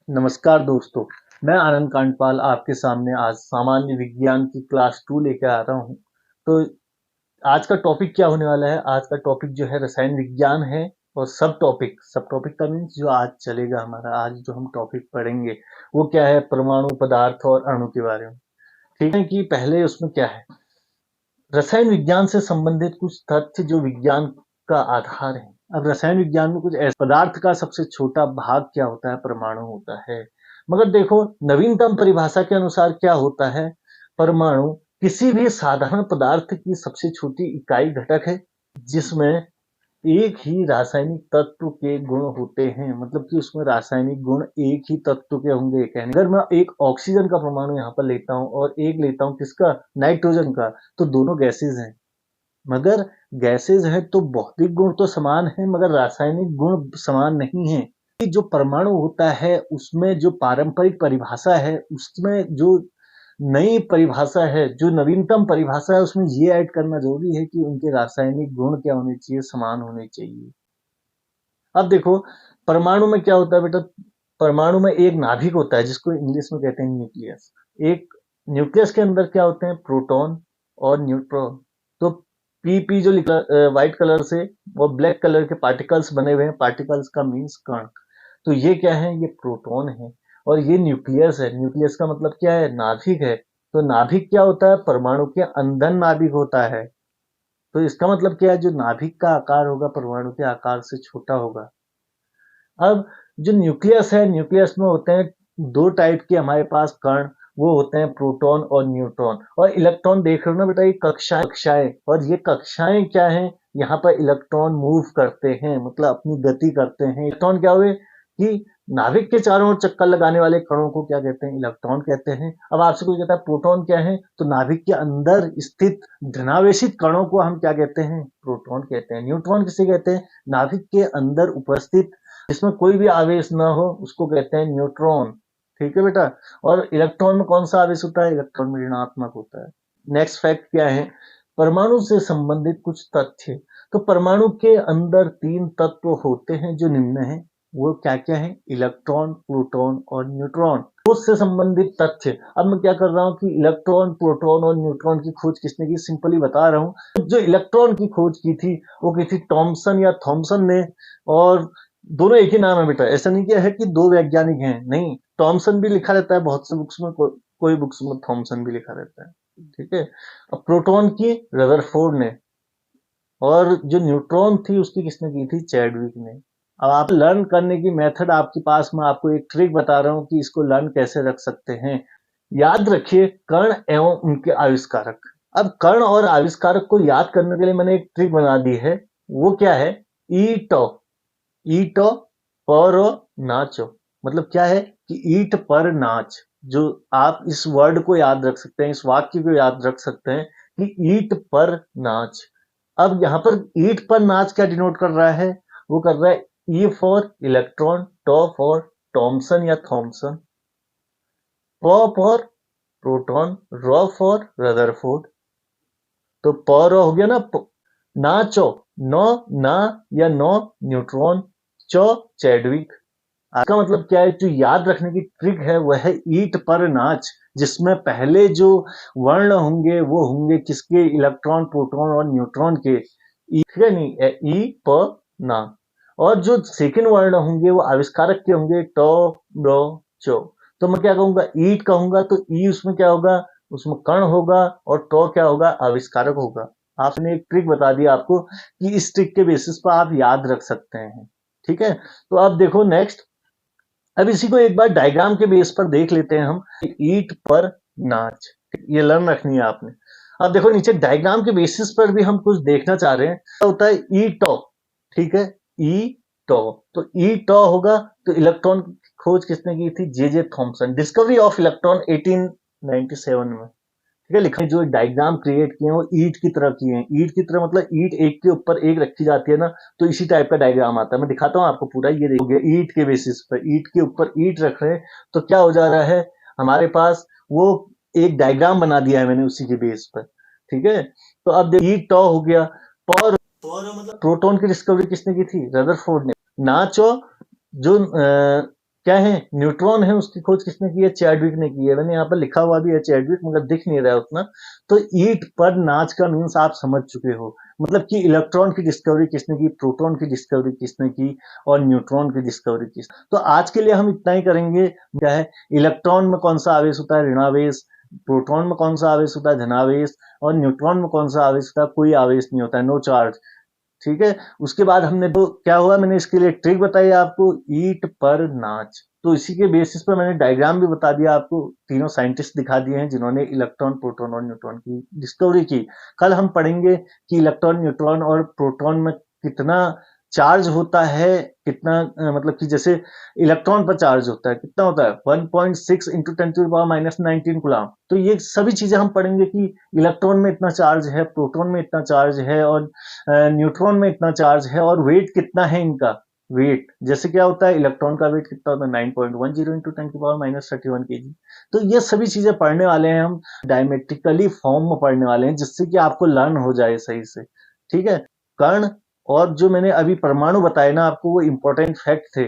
नमस्कार दोस्तों, मैं आनंद कांडपाल आपके सामने आज सामान्य विज्ञान की क्लास 2 लेकर आ रहा हूँ। तो आज का टॉपिक क्या होने वाला है? आज का टॉपिक जो है रसायन विज्ञान है और सब टॉपिक का मीन्स जो आज चलेगा हमारा, आज जो हम टॉपिक पढ़ेंगे वो क्या है? परमाणु पदार्थ और अणु के बारे में। ठीक है कि पहले उसमें क्या है, रसायन विज्ञान से संबंधित कुछ तथ्य जो विज्ञान का आधार है। अब रसायन विज्ञान में कुछ ऐसे पदार्थ का सबसे छोटा भाग क्या होता है? परमाणु होता है। मगर देखो, नवीनतम परिभाषा के अनुसार क्या होता है? परमाणु किसी भी साधारण पदार्थ की सबसे छोटी इकाई घटक है जिसमें एक ही रासायनिक तत्व के गुण होते हैं। मतलब कि उसमें रासायनिक गुण एक ही तत्व के होंगे। कहने अगर मैं एक ऑक्सीजन का परमाणु यहाँ पर लेता हूँ और एक लेता हूँ किसका, नाइट्रोजन का, तो दोनों गैसेज हैं। मगर गैसेज है तो भौतिक गुण तो समान है मगर रासायनिक गुण समान नहीं है। जो परमाणु होता है उसमें जो पारंपरिक परिभाषा है, उसमें जो नई परिभाषा है, जो नवीनतम परिभाषा है, उसमें ये ऐड करना जरूरी है कि उनके रासायनिक गुण क्या होने चाहिए? समान होने चाहिए। अब देखो, परमाणु में क्या होता है बेटा? परमाणु में एक नाभिक होता है जिसको इंग्लिश में कहते हैं न्यूक्लियस। एक न्यूक्लियस के अंदर क्या होते हैं? प्रोटॉन और न्यूट्रॉन। तो पी जो लिखा व्हाइट कलर से वो ब्लैक कलर के पार्टिकल्स बने हुए हैं। पार्टिकल्स का मीन्स कण। तो ये क्या है? ये प्रोटॉन है और ये न्यूक्लियस है। न्यूक्लियस का मतलब क्या है? नाभिक है। तो नाभिक क्या होता है? परमाणु के अंदर नाभिक होता है। तो इसका मतलब क्या है? जो नाभिक का आकार होगा परमाणु के आकार से छोटा होगा। अब जो न्यूक्लियस है, न्यूक्लियस में होते हैं दो टाइप के हमारे पास कण। वो होते हैं प्रोटॉन और न्यूट्रॉन। और इलेक्ट्रॉन देख रहे हो ना बेटा, ये कक्षाएं। और ये कक्षाएं क्या हैं? यहाँ पर इलेक्ट्रॉन मूव करते हैं, मतलब अपनी गति करते हैं। इलेक्ट्रॉन क्या हुए कि नाभिक के चारों ओर चक्कर लगाने वाले कणों को क्या कहते हैं? इलेक्ट्रॉन कहते हैं। अब आपसे कोई कहता है प्रोटॉन क्या है, तो नाभिक के अंदर स्थित धनावेशित कणों को हम क्या कहते हैं? प्रोटॉन कहते हैं। न्यूट्रॉन किसे कहते हैं? नाभिक के अंदर उपस्थित जिसमें कोई भी आवेश ना हो उसको कहते हैं न्यूट्रॉन। ठीक है बेटा। और इलेक्ट्रॉन में कौन सा आवेश होता है? इलेक्ट्रॉन में ऋणात्मक होता है। नेक्स्ट फैक्ट क्या है? परमाणु से संबंधित कुछ तथ्य। तो परमाणु के अंदर तीन तत्व होते हैं जो निम्न है। वो क्या क्या है? इलेक्ट्रॉन, प्रोटॉन और न्यूट्रॉन। उससे संबंधित तथ्य। अब मैं क्या कर रहा हूं कि इलेक्ट्रॉन, प्रोटॉन और न्यूट्रॉन की खोज किसने की? सिंपली बता रहा हूं। जो इलेक्ट्रॉन की खोज की थी वो की थी थॉमसन या थॉमसन ने। और दोनों एक ही नाम है बेटा। ऐसा नहीं किया है कि दो वैज्ञानिक हैं, नहीं। थॉमसन भी लिखा रहता है बहुत से बुक्स में, कोई बुक्स में थॉमसन भी लिखा रहता है। ठीक है। अब प्रोटॉन की रदरफोर्ड ने, और जो न्यूट्रॉन थी उसकी किसने की थी? चैडविक ने। अब आप लर्न करने की मेथड आपके पास, मैं आपको एक ट्रिक बता रहा हूं कि इसको लर्न कैसे रख सकते हैं। याद रखिए, कण एवं उनके आविष्कारक। अब कण और आविष्कारक को याद करने के लिए मैंने एक ट्रिक बना दी है। वो क्या है? ईटो। ईटो पर नाचो। मतलब क्या है कि ईट पर नाच। जो आप इस वर्ड को याद रख सकते हैं, इस वाक्य को याद रख सकते हैं कि ईट पर नाच। अब यहाँ पर ईट पर नाच क्या डिनोट कर रहा है? वो कर रहा है E for electron, tau for Thomson या थॉमसन, प for proton, rho for Rutherford. तो प रॉ हो गया ना, नाचो। नो ना या नो न्यूट्रॉन, चो चैडविक। इसका मतलब क्या है? जो याद रखने की ट्रिक है वह है ईट पर नाच, जिसमें पहले जो वर्ण होंगे वो होंगे किसके? इलेक्ट्रॉन, प्रोटॉन और न्यूट्रॉन के। ठीक है नहीं? ई प ना। और जो सेकंड वर्ण होंगे वो आविष्कारक के होंगे, टो डो चो। तो मैं क्या कहूंगा? ईट कहूंगा तो ई उसमें क्या होगा? उसमें कण होगा। और टो क्या होगा? आविष्कारक होगा। आपने एक ट्रिक बता दिया आपको कि इस ट्रिक के बेसिस पर आप याद रख सकते हैं। ठीक है। तो अब देखो नेक्स्ट। अब इसी को एक बार डायग्राम के बेस पर देख लेते हैं हम। ईट पर नाच, ये लर्न रखनी है आपने। अब देखो नीचे डायग्राम के बेसिस पर भी हम कुछ देखना चाह रहे हैं। क्या होता है? ई टॉ। ठीक है, ई टॉ। तो ई टॉ होगा तो इलेक्ट्रॉन की खोज किसने की थी? J J Thomson. Discovery of electron 1897 में। ठीक है। लिखा जो डायग्राम क्रिएट किए हैं वो ईट की तरह किए हैं। ईट की तरह मतलब ईट एक के ऊपर एक रखी जाती है ना, तो इसी टाइप का डायग्राम आता है। मैं दिखाता हूँ आपको पूरा। ये देखोगे ईट के बेसिस पर, ईट के ऊपर ईट रख रहे हैं तो क्या हो जा रहा है हमारे पास? वो एक डायग्राम बना दिया है मैंने उसी के बेस पर। ठीक है। तो अब ईट टॉ हो गया। पॉर मतलब प्रोटॉन की डिस्कवरी किसने की थी? रदरफोर्ड ने। नाचो जो क्या है, न्यूट्रॉन है, उसकी खोज किसने की है? चैडविक ने की है। मैंने यहाँ पर लिखा हुआ भी है चैडविक, मगर दिख नहीं रहा है उतना। तो ईट पर नाच का मीन्स आप समझ चुके हो, मतलब कि इलेक्ट्रॉन की डिस्कवरी किसने की, प्रोटॉन की डिस्कवरी किसने की, और न्यूट्रॉन की डिस्कवरी किस। तो आज के लिए हम इतना ही करेंगे। क्या है, इलेक्ट्रॉन में कौन सा आवेश होता है? ऋणावेश। प्रोटॉन में कौन सा आवेश होता है? धनावेश। और न्यूट्रॉन में कौन सा आवेश होता है? कोई आवेश नहीं होता है, नो चार्ज। ठीक है। उसके बाद हमने तो क्या हुआ, मैंने इसके लिए ट्रिक बताई आपको, ईट पर नाच। तो इसी के बेसिस पर मैंने डायग्राम भी बता दिया आपको, तीनों साइंटिस्ट दिखा दिए हैं जिन्होंने इलेक्ट्रॉन, प्रोटॉन और न्यूट्रॉन की डिस्कवरी की। कल हम पढ़ेंगे कि इलेक्ट्रॉन, न्यूट्रॉन और प्रोटॉन में कितना चार्ज होता है, कितना मतलब कि जैसे इलेक्ट्रॉन पर चार्ज होता है, कितना होता है? 1.6 इंटू 10⁻⁹ कूलम। तो ये सभी चीजें हम पढ़ेंगे कि इलेक्ट्रॉन में इतना चार्ज है, प्रोटॉन में इतना चार्ज है, और न्यूट्रॉन में इतना चार्ज है, और वेट कितना है इनका। वेट जैसे क्या होता है, इलेक्ट्रॉन का वेट कितना होता है? 9.10 इंटू 10⁻31 केजी। तो ये सभी चीजें पढ़ने वाले हैं हम, डायमेट्रिकली फॉर्म में पढ़ने वाले हैं, जिससे कि आपको लर्न हो जाए सही से। ठीक है। कर्ण और जो मैंने अभी परमाणु बताए ना आपको, वो इंपॉर्टेंट फैक्ट थे।